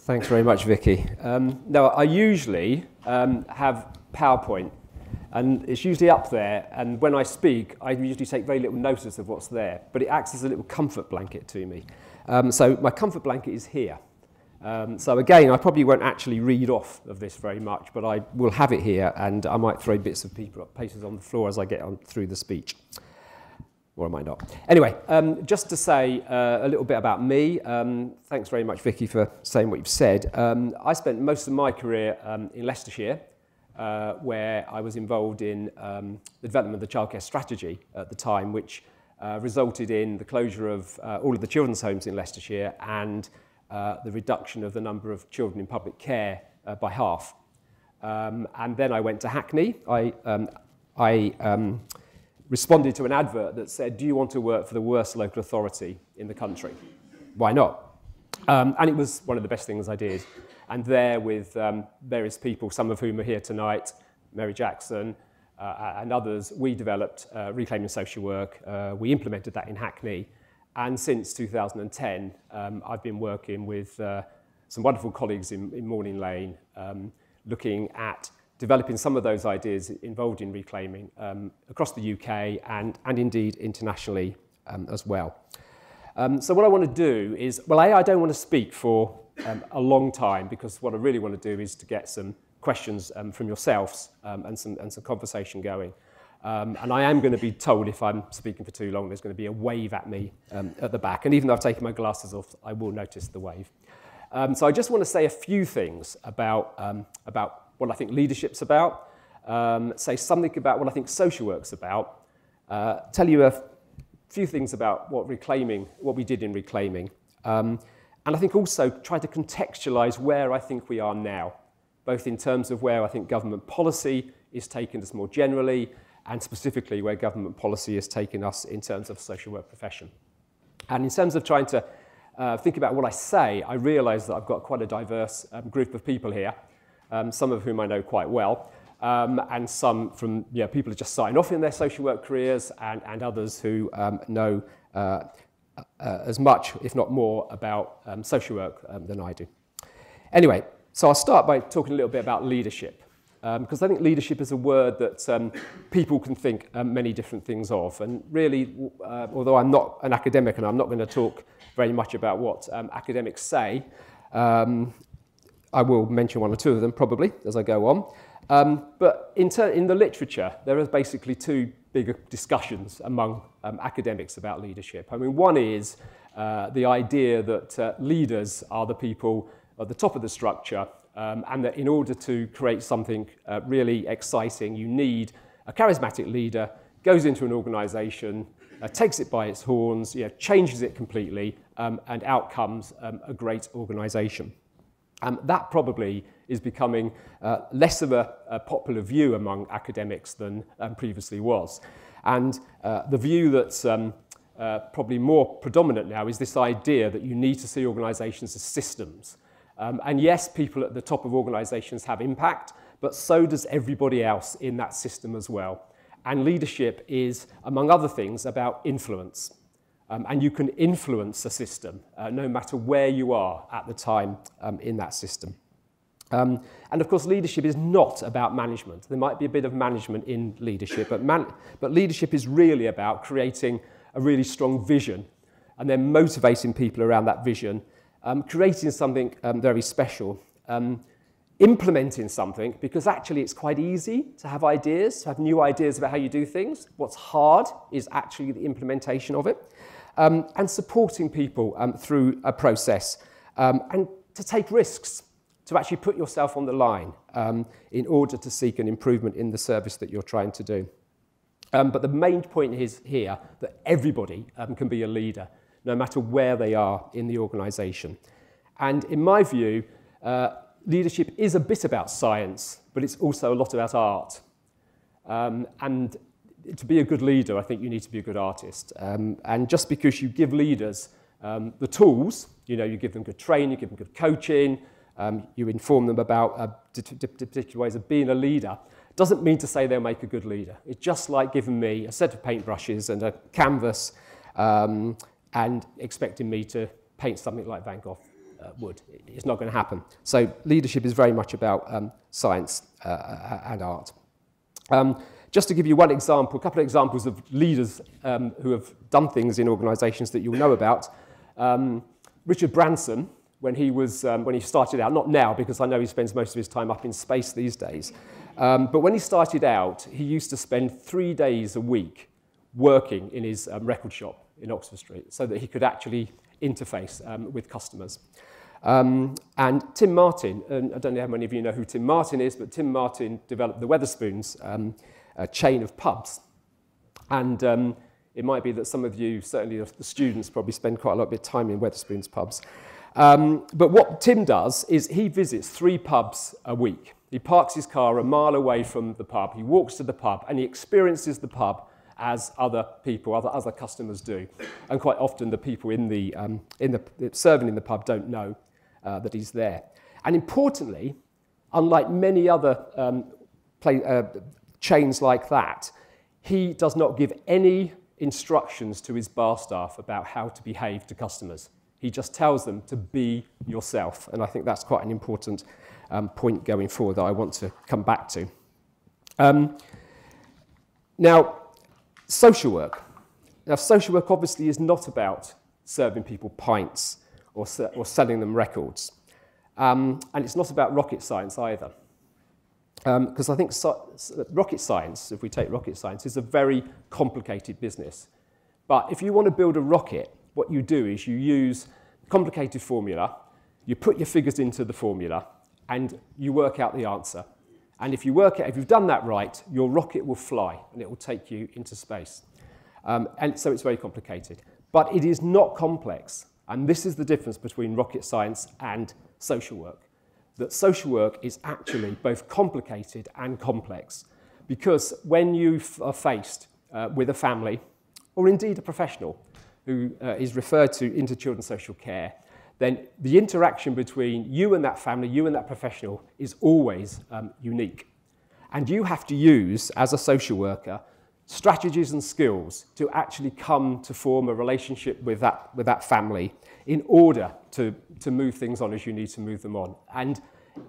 Thanks very much, Vicky. No, I usually have PowerPoint, and it's usually up there, and when I speak, I usually take very little notice of what's there, but it acts as a little comfort blanket to me. So my comfort blanket is here. So again, I probably won't actually read off of this very much, but I will have it here, and I might throw bits of papers on the floor as I get on through the speech. Or I might not. Anyway, just to say a little bit about me, thanks very much, Vicky, for saying what you've said. I spent most of my career in Leicestershire, where I was involved in the development of the childcare strategy at the time, which resulted in the closure of all of the children's homes in Leicestershire and the reduction of the number of children in public care by half. And then I went to Hackney. I responded to an advert that said, do you want to work for the worst local authority in the country? Why not? And it was one of the best things I did. And there with various people, some of whom are here tonight, Mary Jackson and others, we developed Reclaiming Social Work. We implemented that in Hackney. And since 2010, I've been working with some wonderful colleagues in Morning Lane, looking at developing some of those ideas involved in reclaiming across the UK and indeed internationally as well. So what I want to do is, well, I don't want to speak for a long time, because what I really want to do is to get some questions from yourselves and some conversation going. And I am going to be told if I'm speaking for too long, there's going to be a wave at me at the back. And even though I've taken my glasses off, I will notice the wave. So I just want to say a few things about what I think leadership's about, say something about what I think social work's about, tell you a few things about what we did in reclaiming, and I think also try to contextualise where I think we are now, both in terms of where I think government policy is taking us more generally, and specifically where government policy is taking us in terms of the social work profession. And in terms of trying to think about what I say, I realise that I've got quite a diverse group of people here, some of whom I know quite well, and some from people who just starting off in their social work careers, and others who know as much, if not more, about social work than I do. Anyway, so I'll start by talking a little bit about leadership, because I think leadership is a word that people can think many different things of. And really, although I'm not an academic and I'm not going to talk very much about what academics say, I will mention one or two of them probably as I go on. But in the literature, there are basically two bigger discussions among academics about leadership. I mean, one is the idea that leaders are the people at the top of the structure, and that in order to create something really exciting, you need a charismatic leader, goes into an organisation, takes it by its horns, changes it completely, and out comes a great organisation. That probably is becoming less of a popular view among academics than previously was. And the view that's probably more predominant now is this idea that you need to see organisations as systems. And yes, people at the top of organisations have impact, but so does everybody else in that system as well. And leadership is, among other things, about influence. And you can influence a system no matter where you are at the time in that system. And of course, leadership is not about management. There might be a bit of management in leadership, but leadership is really about creating a really strong vision and then motivating people around that vision, creating something very special, implementing something, because actually it's quite easy to have ideas, to have new ideas about how you do things. What's hard is actually the implementation of it. And supporting people through a process, and to take risks, to actually put yourself on the line in order to seek an improvement in the service that you're trying to do. But the main point is here that everybody can be a leader, no matter where they are in the organisation. And in my view, leadership is a bit about science, but it's also a lot about art. And to be a good leader, I think you need to be a good artist. And just because you give leaders the tools, you give them good training, you give them good coaching, you inform them about particular ways of being a leader, doesn't mean to say they'll make a good leader. It's just like giving me a set of paintbrushes and a canvas and expecting me to paint something like Van Gogh. would. It's not going to happen. So leadership is very much about science and art. Just to give you one example, a couple of examples of leaders who have done things in organisations that you'll know about. Richard Branson, when he started out, not now because I know he spends most of his time up in space these days, but when he started out, he used to spend 3 days a week working in his record shop in Oxford Street so that he could actually interface with customers. And Tim Martin, and I don't know how many of you know who Tim Martin is, but Tim Martin developed the Wetherspoons chain of pubs. And it might be that some of you, certainly the students, probably spend quite a lot of time in Wetherspoons pubs. But what Tim does is he visits 3 pubs a week. He parks his car a mile away from the pub, he walks to the pub, and he experiences the pub as other people, other customers do. And quite often the people serving in the pub don't know that he's there. And importantly, unlike many other chains like that, he does not give any instructions to his bar staff about how to behave to customers. He just tells them to be yourself. And I think that's quite an important point going forward that I want to come back to. Now, social work. Now, social work obviously is not about serving people pints or selling them records. And it's not about rocket science either. Because I think rocket science, if we take rocket science, is a very complicated business. But if you want to build a rocket, what you do is you use a complicated formula, you put your figures into the formula, and you work out the answer. And if you've done that right, your rocket will fly, and it will take you into space. And so it's very complicated. But it is not complex. And this is the difference between rocket science and social work. That social work is actually both complicated and complex. Because when you are faced with a family, or indeed a professional who is referred to into children's social care, then the interaction between you and that family, you and that professional, is always unique. And you have to use, as a social worker, strategies and skills to actually come to form a relationship with that family in order to move things on as you need to move them on. And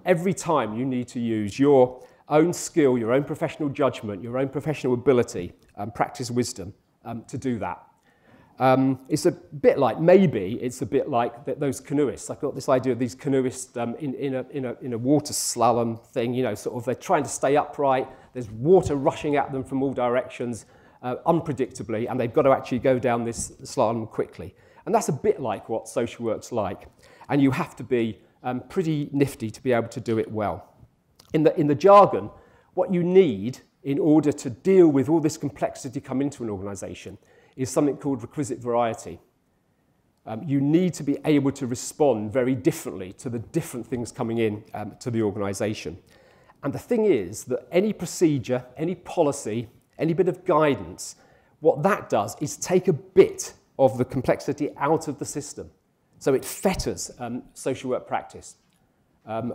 every time you need to use your own skill, your own professional judgment, your own professional ability, practice wisdom to do that. It's a bit like those canoeists. I've got this idea of these canoeists in a water slalom thing, you know, sort of they're trying to stay upright, there's water rushing at them from all directions, unpredictably, and they've got to actually go down this slalom quickly. And that's a bit like what social work's like. And you have to be pretty nifty to be able to do it well. In the jargon, what you need in order to deal with all this complexity come into an organisation is something called requisite variety. You need to be able to respond very differently to the different things coming in to the organisation. And the thing is that any procedure, any policy, any bit of guidance, what that does is take a bit of the complexity out of the system. So it fetters social work practice,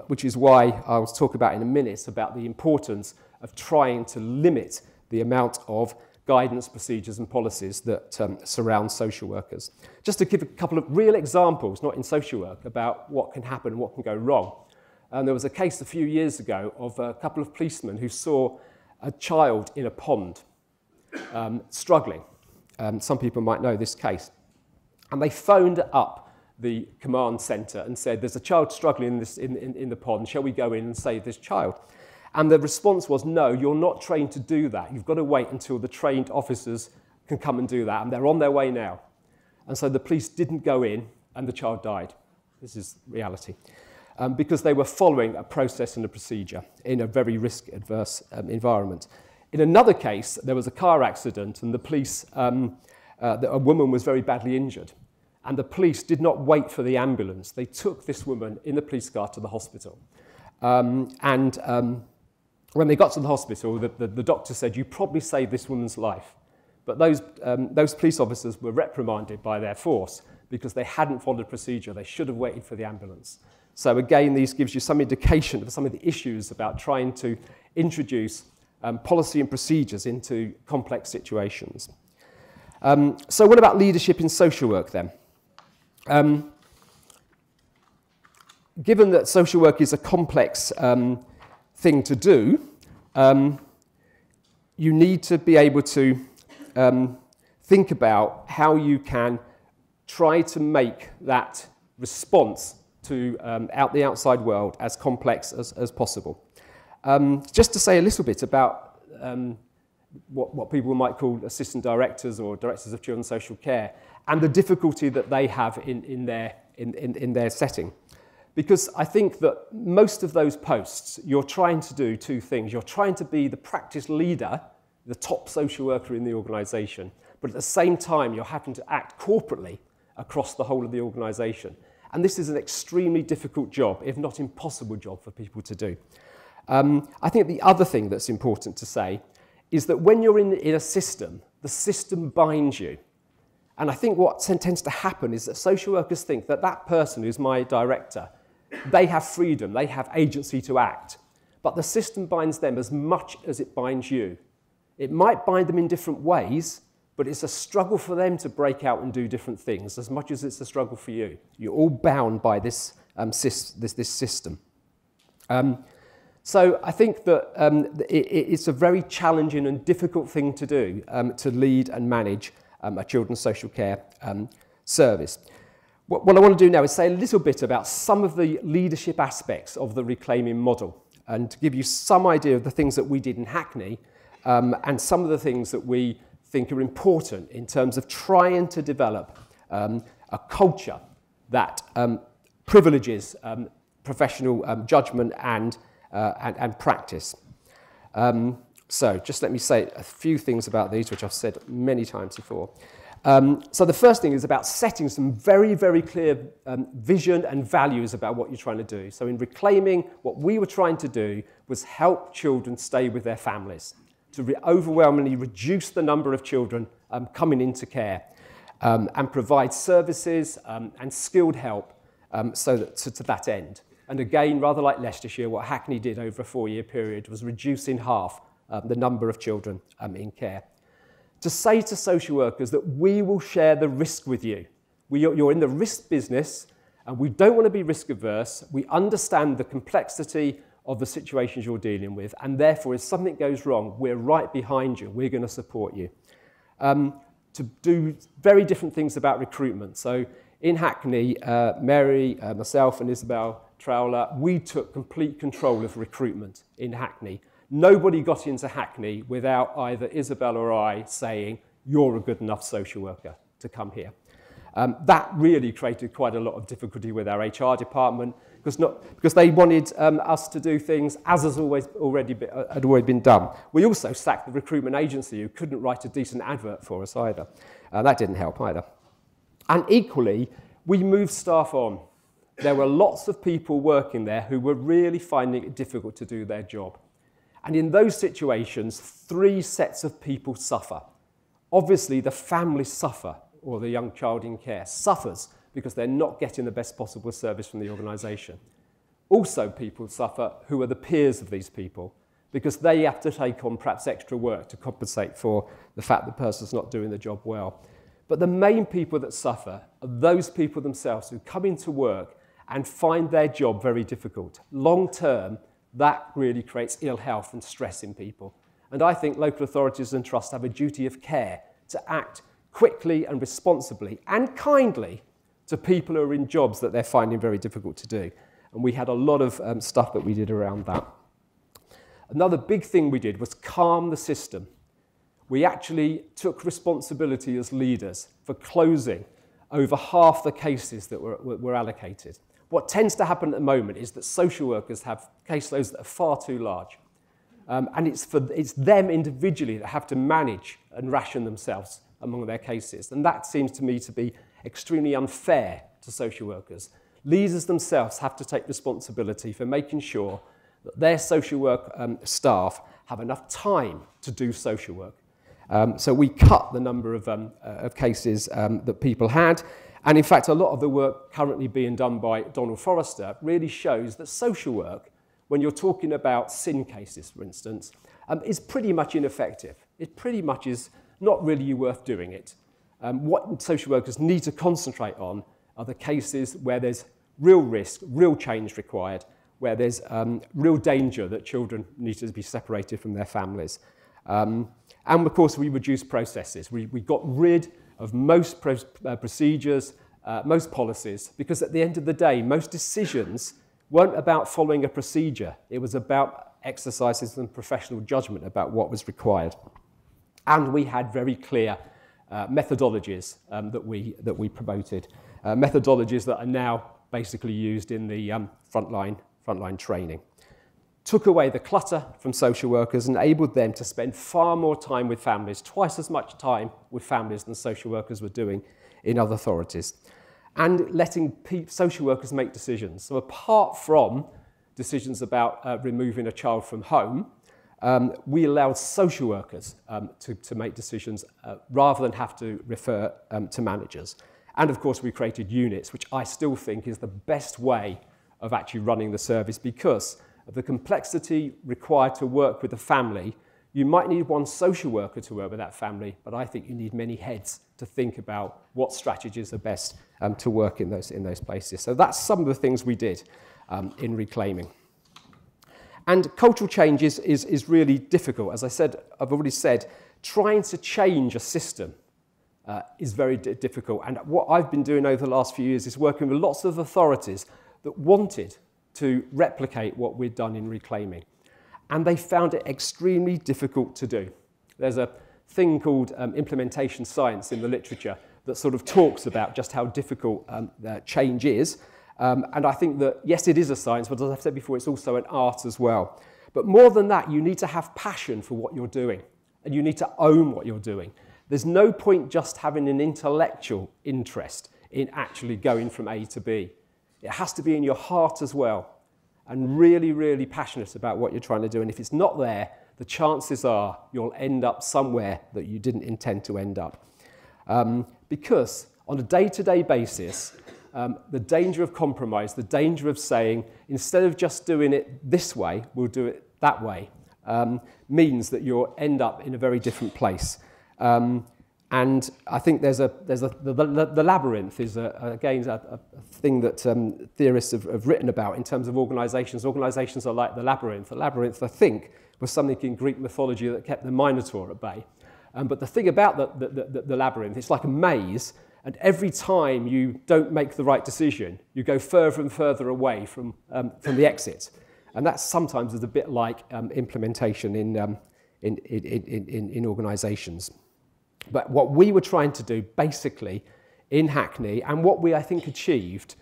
which is why I'll talk about in a minute about the importance of trying to limit the amount of guidance, procedures and policies that surround social workers. Just to give a couple of real examples, not in social work, about what can happen and what can go wrong. There was a case a few years ago of a couple of policemen who saw a child in a pond struggling. Some people might know this case. And they phoned up the command centre and said, there's a child struggling in the pond, shall we go in and save this child? And the response was, no, you're not trained to do that. You've got to wait until the trained officers can come and do that, and they're on their way now. And so the police didn't go in, and the child died. This is reality. Because they were following a process and a procedure in a very risk-adverse environment. In another case, there was a car accident, and the police, a woman was very badly injured. And the police did not wait for the ambulance. They took this woman in the police car to the hospital. When they got to the hospital, the doctor said, you probably saved this woman's life. But those police officers were reprimanded by their force because they hadn't followed procedure. They should have waited for the ambulance. So again, this gives you some indication of some of the issues about trying to introduce policy and procedures into complex situations. So what about leadership in social work then? given that social work is a complex thing to do, you need to be able to think about how you can try to make that response to out the outside world as complex as possible. Just to say a little bit about what people might call assistant directors or directors of children's social care and the difficulty that they have in their setting. Because I think that most of those posts, you're trying to do two things. You're trying to be the practice leader, the top social worker in the organisation, but at the same time, you're having to act corporately across the whole of the organisation. And this is an extremely difficult job, if not impossible job for people to do. I think the other thing that's important to say is that when you're in a system, the system binds you. And I think what tends to happen is that social workers think that that person who's my director, they have freedom, they have agency to act, but the system binds them as much as it binds you. It might bind them in different ways, but it's a struggle for them to break out and do different things as much as it's a struggle for you. You're all bound by this system. So I think that it's a very challenging and difficult thing to do, to lead and manage a children's social care service. What I want to do now is say a little bit about some of the leadership aspects of the reclaiming model and to give you some idea of the things that we did in Hackney and some of the things that we think are important in terms of trying to develop a culture that privileges professional judgment and practice. So just let me say a few things about these, which I've said many times before. So the first thing is about setting some very, very clear vision and values about what you're trying to do. So in reclaiming, what we were trying to do was help children stay with their families, to overwhelmingly reduce the number of children coming into care and provide services and skilled help to that end. And again, rather like Leicestershire, what Hackney did over a 4-year period was reduce in half the number of children in care. To say to social workers that we will share the risk with you. You're in the risk business and we don't want to be risk averse. We understand the complexity of the situations you're dealing with, and therefore if something goes wrong, we're right behind you. We're going to support you. To do very different things about recruitment. So in Hackney, Mary, myself and Isabel Trowler, we took complete control of recruitment in Hackney. Nobody got into Hackney without either Isabel or I saying, you're a good enough social worker to come here. That really created quite a lot of difficulty with our HR department because they wanted us to do things as had already been done. We also sacked the recruitment agency who couldn't write a decent advert for us either. That didn't help either. And equally, we moved staff on. There were lots of people working there who were really finding it difficult to do their job. And in those situations, 3 sets of people suffer. Obviously, the families suffer, or the young child in care suffers because they're not getting the best possible service from the organisation. Also, people suffer who are the peers of these people because they have to take on perhaps extra work to compensate for the fact the person's not doing the job well. But the main people that suffer are those people themselves who come into work and find their job very difficult. Long term, that really creates ill health and stress in people. And I think local authorities and trusts have a duty of care to act quickly and responsibly and kindly to people who are in jobs that they're finding very difficult to do. And we had a lot of stuff that we did around that. Another big thing we did was calm the system. We actually took responsibility as leaders for closing over half the cases that were allocated. What tends to happen at the moment is that social workers have caseloads that are far too large. And it's them individually that have to manage and ration themselves among their cases. And that seems to me to be extremely unfair to social workers. Leaders themselves have to take responsibility for making sure that their social work staff have enough time to do social work. So we cut the number of cases that people had. And in fact, a lot of the work currently being done by Donald Forrester really shows that social work, when you're talking about sin cases, for instance, is pretty much ineffective. It pretty much is not really worth doing it. What social workers need to concentrate on are the cases where there's real risk, real change required, where there's real danger that children need to be separated from their families. And of course, we reduced processes. We got rid of most procedures, most policies, because at the end of the day, most decisions weren't about following a procedure. It was about exercising some professional judgment about what was required. And we had very clear methodologies that we promoted, methodologies that are now basically used in the frontline training. Took away the clutter from social workers and enabled them to spend far more time with families, twice as much time with families than social workers were doing in other authorities, and letting social workers make decisions. So apart from decisions about removing a child from home, we allowed social workers to make decisions rather than have to refer to managers. And of course, we created units, which I still think is the best way of actually running the service, because of the complexity required to work with a family. You might need one social worker to work with that family, but I think you need many heads to think about what strategies are best to work in those places. So that's some of the things we did in reclaiming. And cultural change is really difficult. As I've already said, trying to change a system is very difficult. And what I've been doing over the last few years is working with lots of authorities that wanted to replicate what we'd done in reclaiming. And they found it extremely difficult to do. There's a thing called implementation science in the literature that sort of talks about just how difficult change is. And I think that, yes, it is a science, but as I've said before, it's also an art as well. But more than that, you need to have passion for what you're doing, and you need to own what you're doing. There's no point just having an intellectual interest in actually going from A to B. It has to be in your heart as well, and really, really passionate about what you're trying to do. And if it's not there, the chances are you'll end up somewhere that you didn't intend to end up. Because on a day-to-day basis, the danger of compromise, the danger of saying, instead of just doing it this way, we'll do it that way, means that you'll end up in a very different place. And I think the labyrinth is, again, a thing that theorists have written about in terms of organisations. Organisations are like the labyrinth. The labyrinth, I think, was something in Greek mythology that kept the Minotaur at bay. But the thing about the labyrinth, it's like a maze, and every time you don't make the right decision, you go further and further away from the exit. And that sometimes is a bit like implementation in organisations. But what we were trying to do, basically, in Hackney, and what we, I think, achieved,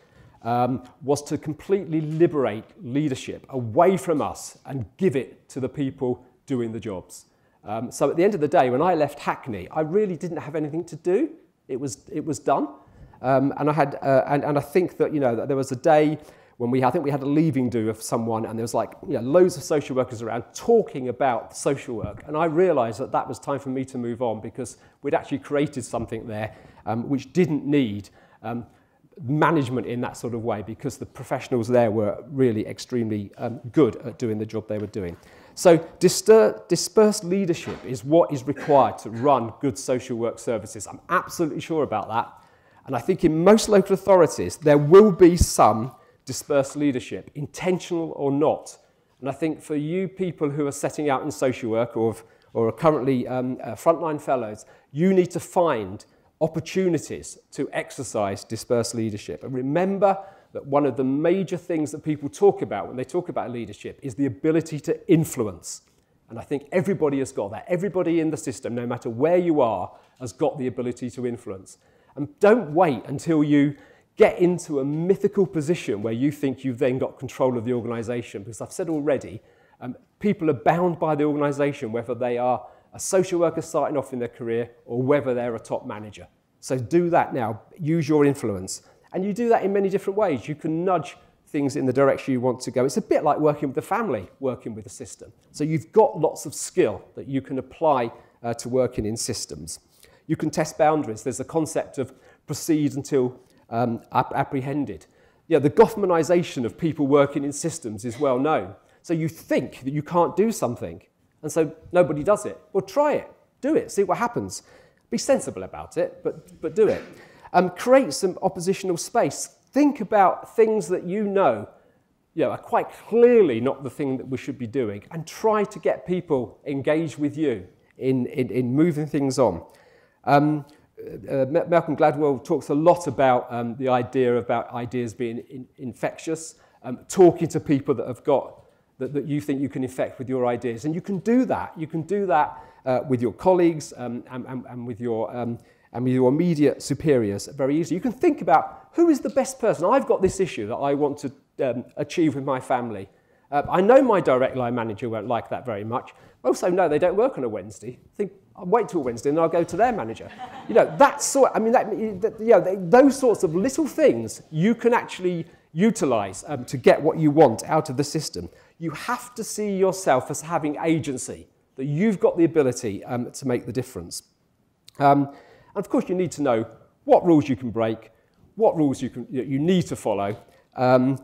was to completely liberate leadership away from us and give it to the people doing the jobs. So at the end of the day, when I left Hackney, I really didn't have anything to do. It was done. And I think that, that there was a day when I think we had a leaving do of someone, and there was loads of social workers around talking about social work. And I realised that that was time for me to move on, because we'd actually created something there which didn't need management in that sort of way, because the professionals there were really extremely good at doing the job they were doing. So dispersed leadership is what is required to run good social work services. I'm absolutely sure about that. And I think in most local authorities, there will be some dispersed leadership, intentional or not. And I think for you people who are setting out in social work or are currently frontline fellows, you need to find opportunities to exercise dispersed leadership. And remember that one of the major things that people talk about when they talk about leadership is the ability to influence. And I think everybody has got that. Everybody in the system, no matter where you are, has got the ability to influence. And don't wait until you get into a mythical position where you think you've then got control of the organisation. Because I've said already, people are bound by the organisation, whether they are a social worker starting off in their career or whether they're a top manager. So do that now. Use your influence. And you do that in many different ways. You can nudge things in the direction you want to go. It's a bit like working with the family, working with the system. So you've got lots of skill that you can apply to working in systems. You can test boundaries. There's a concept of proceed until apprehended. The Goffmanisation of people working in systems is well known. So you think that you can't do something, and so nobody does it. Well, try it. Do it. See what happens. Be sensible about it, but do it. Create some oppositional space. think about things that you know are quite clearly not the thing that we should be doing, and try to get people engaged with you in moving things on. Malcolm Gladwell talks a lot about the idea about ideas being infectious, talking to people that have got that you think you can infect with your ideas, and you can do that. You can do that with your colleagues and with your immediate superiors very easily. You can think about who is the best person. I've got this issue that I want to achieve with my family. I know my direct line manager won't like that very much. I also know they don't work on a Wednesday. I think I'll wait till Wednesday and I'll go to their manager. Those sorts of little things you can actually utilise to get what you want out of the system. You have to see yourself as having agency, that you've got the ability to make the difference. And of course, you need to know what rules you can break, what rules you need to follow, and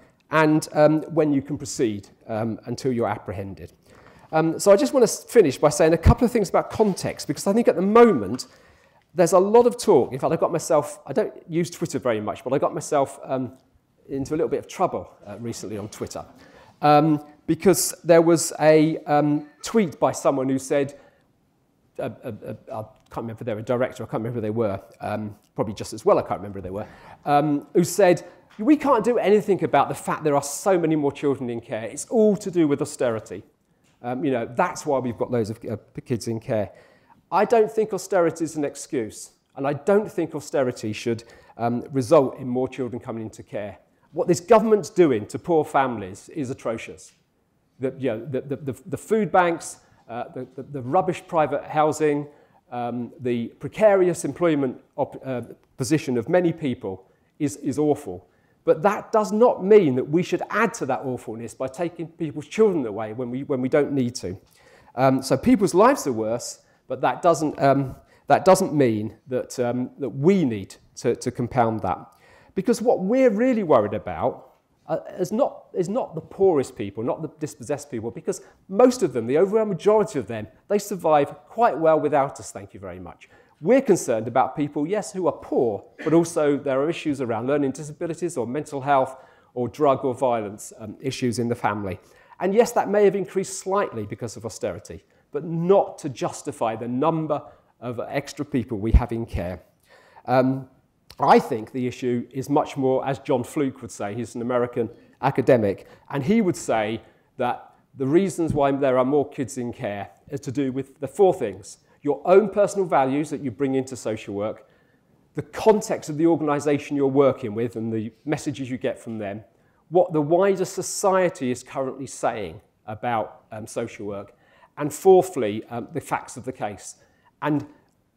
when you can proceed until you're apprehended. So I just want to finish by saying a couple of things about context, because I think at the moment there's a lot of talk. In fact, I don't use Twitter very much, but I got myself into a little bit of trouble recently on Twitter. Because there was a tweet by someone who said, I can't remember if they were a director, I can't remember who they were, probably just as well I can't remember who they were, who said, we can't do anything about the fact there are so many more children in care. It's all to do with austerity. That's why we've got loads of kids in care. I don't think austerity is an excuse, and I don't think austerity should result in more children coming into care. What this government's doing to poor families is atrocious. The food banks, the rubbish private housing, the precarious employment position of many people is awful. But that does not mean that we should add to that awfulness by taking people's children away when we don't need to. So people's lives are worse, but that doesn't mean that we need to compound that. Because what we're really worried about is not the poorest people, not the dispossessed people, because most of them, the overwhelming majority of them, they survive quite well without us, thank you very much. We're concerned about people, yes, who are poor, but also there are issues around learning disabilities or mental health or drug or violence issues in the family. And yes, that may have increased slightly because of austerity, but not to justify the number of extra people we have in care. I think the issue is much more, as John Fluke would say, he's an American academic, and he would say that the reasons why there are more kids in care is to do with the four things: your own personal values that you bring into social work, the context of the organisation you're working with and the messages you get from them, what the wider society is currently saying about social work, and fourthly, the facts of the case. And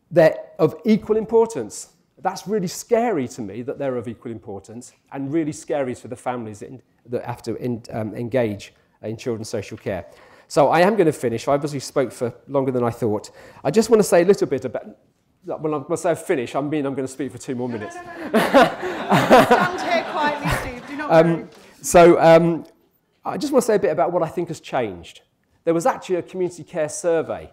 they're of equal importance. That's really scary to me that they're of equal importance, and really scary for the families that have to engage in children's social care. So I am going to finish. I obviously spoke for longer than I thought. I just want to say a little bit about, when I say finish, I mean I'm going to speak for 2 more minutes. Stand here quietly, Steve. Do not worry. I just want to say a bit about what I think has changed. There was actually a community care survey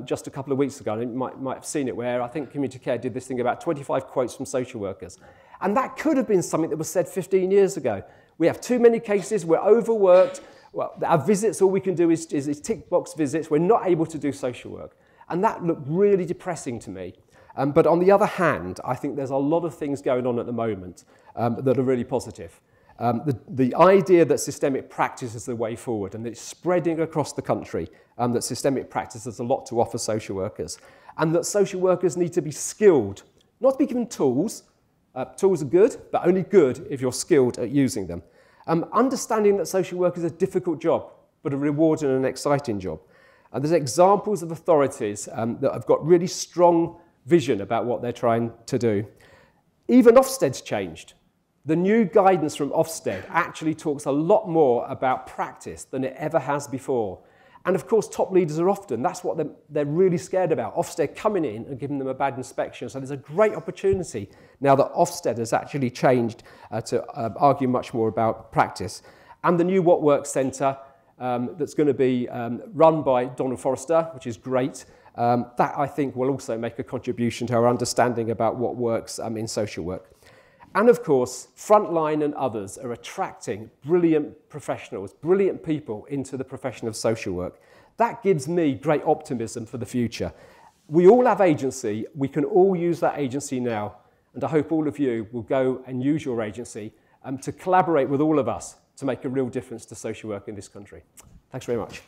just a couple of weeks ago, and you might have seen it, where I think Community Care did this thing about 25 quotes from social workers. And that could have been something that was said 15 years ago. We have too many cases, we're overworked, well, our visits, all we can do is tick box visits, we're not able to do social work. And that looked really depressing to me. But on the other hand, I think there's a lot of things going on at the moment that are really positive. The idea that systemic practice is the way forward, and that it's spreading across the country, that systemic practice has a lot to offer social workers, and that social workers need to be skilled, not to be given tools. Tools are good, but only good if you're skilled at using them. Understanding that social work is a difficult job, but a rewarding and an exciting job. And there's examples of authorities that have got really strong vision about what they're trying to do. Even Ofsted's changed. The new guidance from Ofsted actually talks a lot more about practice than it ever has before. And of course, top leaders are often, that's what they're really scared about, Ofsted coming in and giving them a bad inspection. So there's a great opportunity now that Ofsted has actually changed to argue much more about practice. And the new What Works Centre that's going to be run by Donald Forrester, which is great. That, I think, will also make a contribution to our understanding about what works in social work. And of course, Frontline and others are attracting brilliant professionals, brilliant people into the profession of social work. That gives me great optimism for the future. We all have agency. We can all use that agency now. And I hope all of you will go and use your agency to collaborate with all of us to make a real difference to social work in this country. Thanks very much.